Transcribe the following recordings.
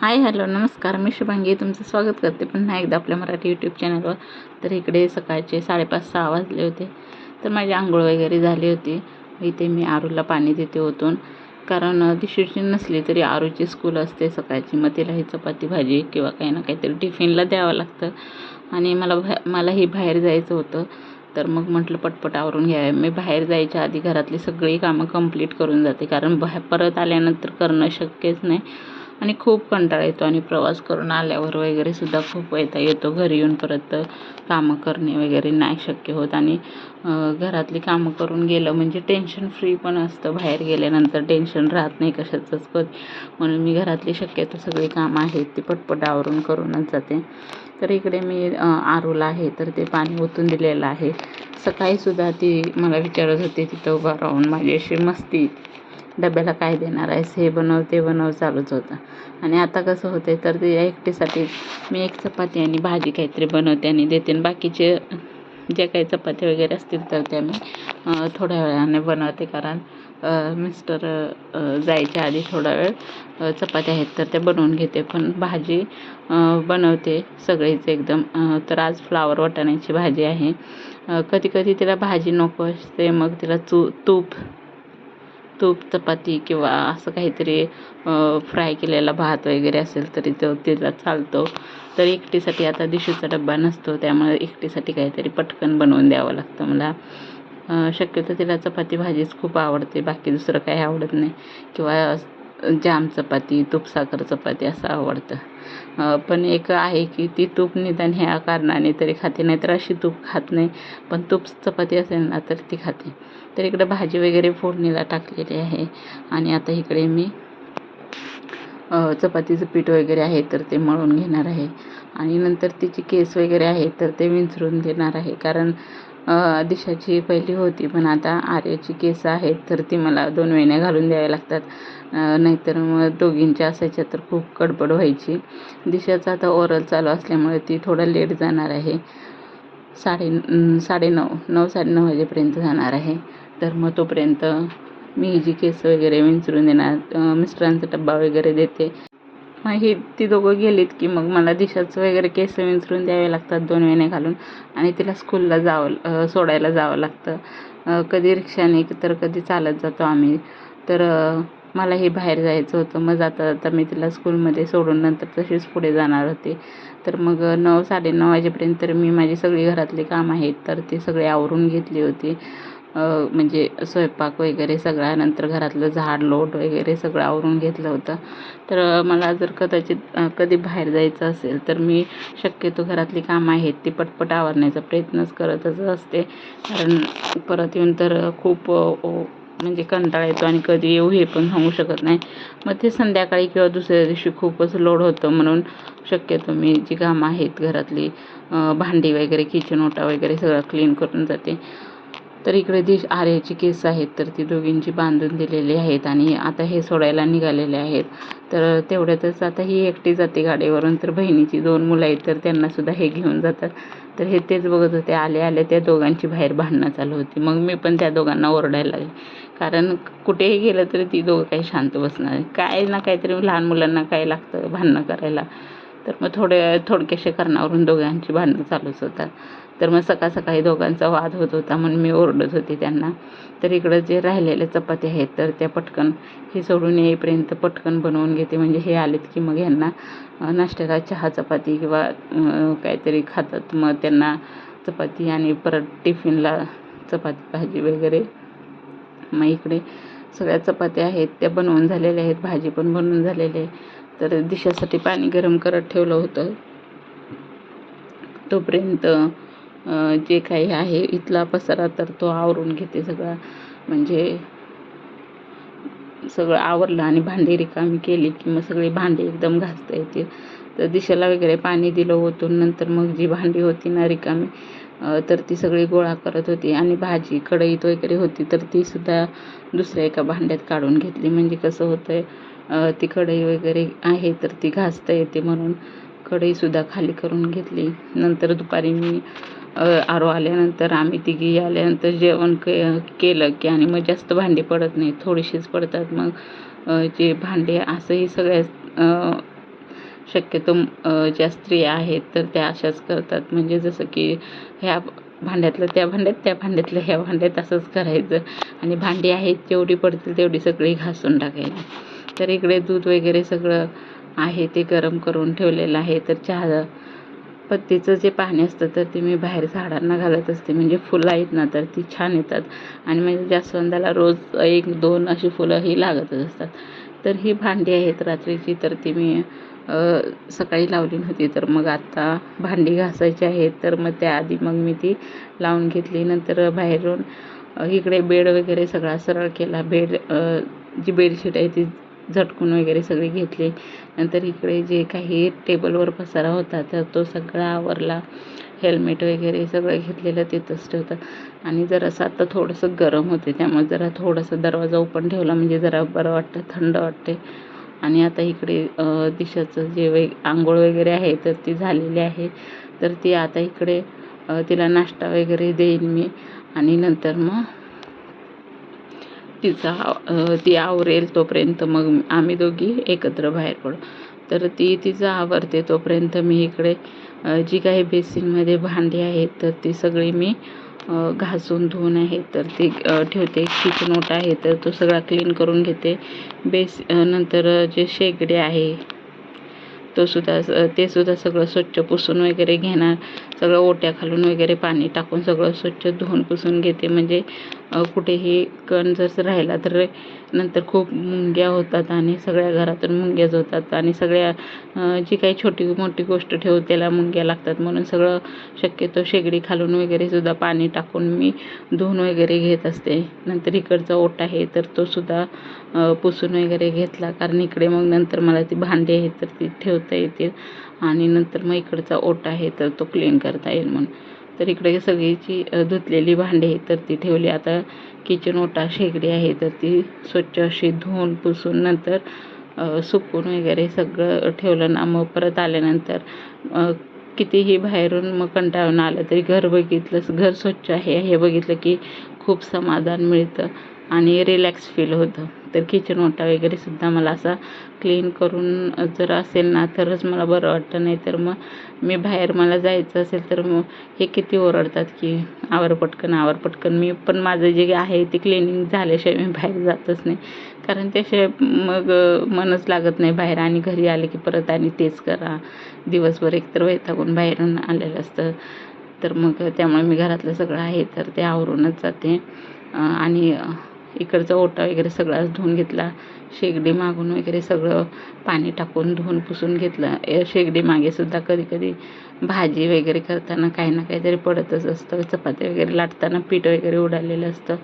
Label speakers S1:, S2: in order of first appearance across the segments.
S1: Hi hello नमस्कार. मी शुभांगी तुमचं स्वागत करते पुन्हा एकदा आपल्या मराठी यूट्यूब चॅनलवर. तर इकडे सकाळचे 5:30-6 वाजले होते. तर माझी आंघोळ वगैरे झाली होती. इथे मी आरूला पाणी देते ओतून, कारण दिवशी नसली तरी आरूची स्कूल असते सकाळची. मग तिला ही चपाती भाजी किंवा काही ना काहीतरी टिफिनला द्यावं लागतं. आणि मलाही बाहेर जायचं होतं. तर मग म्हटलं पटपट आवरून घ्यावे. मी बाहेर जायच्या आधी घरातली सगळी कामं कंप्लीट करून जाते, कारण परत आल्यानंतर करणं शक्यच नाही आणि खूप कंटाळा येतो. आणि प्रवास करून आल्यावर वगैरे सुद्धा खूप वैताग येतो. घरी येऊन परत कामं करणे वगैरे नाही शक्य होत. आणि घरातली कामं करून गेलं म्हणजे टेन्शन फ्री पण असतं. बाहेर गेल्यानंतर टेन्शन राहत नाही कशाचंच म्हणून मी घरातली शक्यतो सगळी कामं आहेत ती पटपट आवरून करूनच जाते. तर इकडे मी आरूला आहे तर ते पाणी ओतून दिलेलं आहे. सकाळीसुद्धा ती मला विचारत होती तिथं उभा राहून, माझी अशी मस्ती, डब्याला काय देणार आहेस, हे बनव ते बनव चालूच होतं. आणि आता कसं होतं तर ते एकटीसाठी मी एक चपाती आणि भाजी काहीतरी बनवते आणि देते. आणि बाकीचे ज्या काही चपात्या वगैरे असतील तर त्या मी थोड्या वेळाने बनवते, कारण मिस्टर जायच्या आधी थोडा वेळ चपात्या आहेत तर त्या बनवून घेते. पण भाजी बनवते सगळीच एकदम. तर आज फ्लावर वाटाण्याची भाजी आहे. कधी कधी तिला भाजी नको असते, मग तिला तूप चपाती किंवा असं काहीतरी फ्राय केलेला भात वगैरे असेल तरी तो तिला चालतो. तर एकटीसाठी आता दिशूचा डब्बा नसतो, त्यामुळे एकटीसाठी काहीतरी पटकन बनवून द्यावं लागतं मला. शक्यतो तिला चपाती भाजीच खूप आवडते, बाकी दुसरं काही आवडत नाही. किंवा जाम चपाती, तूप साखर चपाती असं आवडतं. पण एक आहे की ती तूप निदान ह्या कारणाने तरी खाते, नाही तर अशी तूप खात नाही. पण तूप चपाती असेल ना तर ती खाते. तर इकडे भाजी वगैरे फोडणीला टाकलेली आहे. आणि आता इकडे मी चपातीचं पीठ वगैरे आहे तर ते मळून घेणार आहे. आणि नंतर तिची केस वगैरे आहे तर ते विंचरून देणार आहे, कारण दिशाची पहिली होती पण आता आर्याची केस आहेत तर ती मला 2 वेण्या घालून द्याव्या लागतात. नाहीतर मग दोघींच्या असायच्या तर खूप गडबड व्हायची. दिशाचं आता ओरल चालू असल्यामुळे ती थोडं लेट जाणार आहे. 9:30 वाजेपर्यंत जाणार आहे. तर मग तोपर्यंत मी जी केस वगैरे विंचरून देणार, मिस्टरांचा डब्बा वगैरे देते. मग ती दोघं गेलीत की मग मला दिशाचं वगैरे केस विंचरून द्यावे लागतात 2 वेण्या घालून. आणि तिला स्कूलला सोडायला जावं लागतं. कधी रिक्षाने तर कधी चालत जातो आम्ही. तर मलाही बाहेर जायचं होतं. मग जाता जाता मी तिला स्कूलमध्ये सोडून नंतर तशीच पुढे जाणार होते. तर मग 9-9:30 वाजेपर्यंत तर मी माझी सगळी घरातली कामं आहेत तर ती सगळी आवरून घेतली होती. म्हणजे स्वयंपाक वगैरे सगळा, नंतर घरातलं झाड लोट वगैरे सगळं आवरून घेतलं होतं. तर मला जर कदाचित कधी बाहेर जायचं असेल तर मी शक्यतो घरातली कामं आहेत ती पटपट आवरण्याचा प्रयत्नच करतच असते, कारण परत येऊन तर खूप म्हणजे कंटाळा येतो आणि कधी येऊ हे पण सांगू शकत नाही. मग ते संध्याकाळी किंवा दुसऱ्या दिवशी खूपच लोड होतं, म्हणून शक्यतो मी जी कामं आहेत घरातली, भांडी वगैरे, किचन ओटा वगैरे सगळं क्लीन करून जाते. तर इकडे आर्याची केस आहेत तर ती दोघींची बांधून दिलेली आहेत आणि आता हे सोडायला निघालेले आहेत. तर तेवढ्यातच आता ही एकटी जाते गाडीवरून, तर बहिणीची 2 मुलं आहेत तर त्यांनासुद्धा हे घेऊन जातात. तर तेच बघत होते. आले त्या दोघांची बाहेर भांडणं चालू होती. मग मी पण त्या दोघांना ओरडायला लागले, कारण कुठेही गेलं तरी ती दोघं काही शांत बसणार नाही. काय ना काहीतरी लहान मुलांना काय लागतं भांडणं करायला. तर मग थोडक्याशा कारणावरून दोघांची भांडणं चालूच होतात. तर मग सकाळी दोघांचा वाद होत होता म्हणून मी ओरडत होते त्यांना. तर इकडं जे राहिलेल्या चपात्या आहेत तर त्या पटकन हे सोडून येईपर्यंत पटकन बनवून घेते, म्हणजे हे आलेत की मग ह्यांना नाश्त्याला चहा चपाती किंवा काहीतरी खातात, मग त्यांना चपाती आणि परत टिफिनला चपाती भाजी वगैरे. मग इकडे सगळ्या चपात्या आहेत त्या बनवून झालेल्या आहेत, भाजी पण बनवून झालेली आहे. तर दिशासाठी पाणी गरम करत ठेवलं होतं. तोपर्यंत जे काही आहे इथला पसारा तर तो आवरून घेते सगळा, म्हणजे सगळं आवरलं आणि भांडी रिकामी केली की मग सगळी भांडी एकदम घासता येतील. तर दिशेला वगैरे पाणी दिलं ओतून. नंतर मग जी भांडी होती ना रिकामी तर ती सगळी गोळा करत होती. आणि भाजी कढईत वगैरे होती तर तीसुद्धा दुसऱ्या एका भांड्यात काढून घेतली, म्हणजे कसं होतं ती कढई वगैरे आहे तर ती घासता येते म्हणून कढईसुद्धा खाली करून घेतली. नंतर दुपारी मी आरू आल्यानंतर आम्ही तिघी आल्यानंतर जेवण केलं की आणि मग जास्त भांडी पडत नाही, थोडीशीच पडतात. मग जे भांडे असंही सगळ्या शक्यतो ज्या स्त्रिया आहेत तर त्या अशाच करतात. म्हणजे जसं की ह्या भांड्यातलं त्या भांड्यात, त्या भांड्यातलं ह्या भांड्यात असंच करायचं आणि भांडी आहेत जेवढी पडतील तेवढी सगळी घासून टाकायची. तर इकडे दूध वगैरे सगळं आहे ते गरम करून ठेवलेलं आहे. तर चहा पत्तीचं जे पाणी असतं तर ते मी बाहेर झाडांना घालत असते. म्हणजे फुलं आहेत ना तर ती छान येतात आणि म्हणजे जास्वंदाला रोज 1-2 अशी फुलंही लागतच असतात. तर ही भांडी आहेत रात्रीची, तर ती मी सकाळी लावली नव्हती. तर मग आता भांडी घासायची आहेत, तर मग त्याआधी मग मी ती लावून घेतली. नंतर बाहेरून इकडे बेड वगैरे सगळा सरळ केला. जी बेडशीट आहे ती झटकून वगैरे सगळी घेतली. नंतर इकडे जे काही टेबलवर पसारा होता तर तो सगळा आवरला. हेल्मेट वगैरे सगळं घेतलेलं तिथंच ठेवतात आणि जरासं आता थोडंसं गरम होते त्यामुळे जरा थोडासा दरवाजा ओपन ठेवला म्हणजे जरा बरं वाटतं, थंड वाटते. आणि आता इकडे दिशाचं जे अंघोळ वगैरे आहे तर ती झालेली आहे. तर ती आता इकडे तिला नाश्ता वगैरे देईन मी आणि नंतर मग ती आवरेल तोपर्यंत मग आम्ही दोघी एकत्र बाहेर पडू. तर ती तिचं आवरते तोपर्यंत मी इकडे जी काही बेसिनमध्ये भांडी आहेत तर ती सगळी मी घासून धुवून आहे तर ती ठेवते. किचन ओटा आहे तर तो सगळा क्लीन करून घेते. नंतर जे शेगडी आहे ते सुद्धा सगळं स्वच्छ पुसून वगैरे घेणार. सगळं ओट्या खालून वगैरे पाणी टाकून सगळं स्वच्छ धुवून पुसून घेते. म्हणजे कुठेही कण जर राहिला तर नंतर खूप मुंग्या होतात आणि सगळ्या घरातून मुंग्याच होतात आणि सगळ्या जी काही छोटी मोठी गोष्ट ठेवू त्याला मुंग्या लागतात. म्हणून सगळं शक्यतो शेगडी खालून वगैरे सुद्धा पाणी टाकून मी धुवून वगैरे घेत असते. नंतर इकडचा ओटा आहे तर तो सुद्धा पुसून वगैरे घेतला, कारण इकडे मग नंतर मला ती भांडी आहेत तर ती ठेवता येतील आणि नंतर मग इकडचा ओटा आहे तर तो क्लीन करता येईल म्हणून. तर इकडे सगळीची धुतलेली भांडी आहे तर ती ठेवली. आता किचन ओटा शेगडी आहे तर ती स्वच्छ अशी धुवून पुसून नंतर सुकून वगैरे सगळं ठेवलं ना मग परत आल्यानंतर कितीही बाहेरून मग कंटाळून आलं तरी घर स्वच्छ आहे हे बघितलं की खूप समाधान मिळतं आणि रिलॅक्स फील होतं. तर किचन ओटा वगैरे सुद्धा मला असा क्लीन करून जर असेल ना तरच मला बरं वाटतं. नाही तर मग मी बाहेर मला जायचं असेल तर मग हे किती ओरडतात की आवर पटकन. मी पण माझं जे आहे ते क्लिनिंग झाल्याशिवाय मी बाहेर जातच नाही, कारण त्याशिवाय मग मनच लागत नाही बाहेर. आणि घरी आले की परत आणि तेच करा. दिवसभर एकतर वैतागून बाहेरून आलेलं असतं. तर मग त्यामुळे मी घरातलं सगळं आहे तर ते आवरूनच जाते. आणि इकडचा ओटा वगैरे सगळाच धुवून घेतला. शेगडी मागून वगैरे सगळं पाणी टाकून धुवून पुसून घेतलं. शेगडी मागे सुद्धा कधी भाजी वगैरे करताना काही ना काहीतरी पडतच असतं. चपाती वगैरे लाटताना पीठ वगैरे उडालेलं असतं.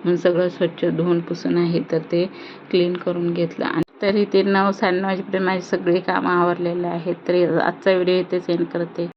S1: म्हणून सगळं स्वच्छ धुवून पुसून आहे तर ते क्लीन करून घेतलं. आणि तरी ते 9-9:30 वाजेपर्यंत माझी सगळी कामं आवरलेली आहेत. तर आजचा व्हिडिओ इथेच एंड करते.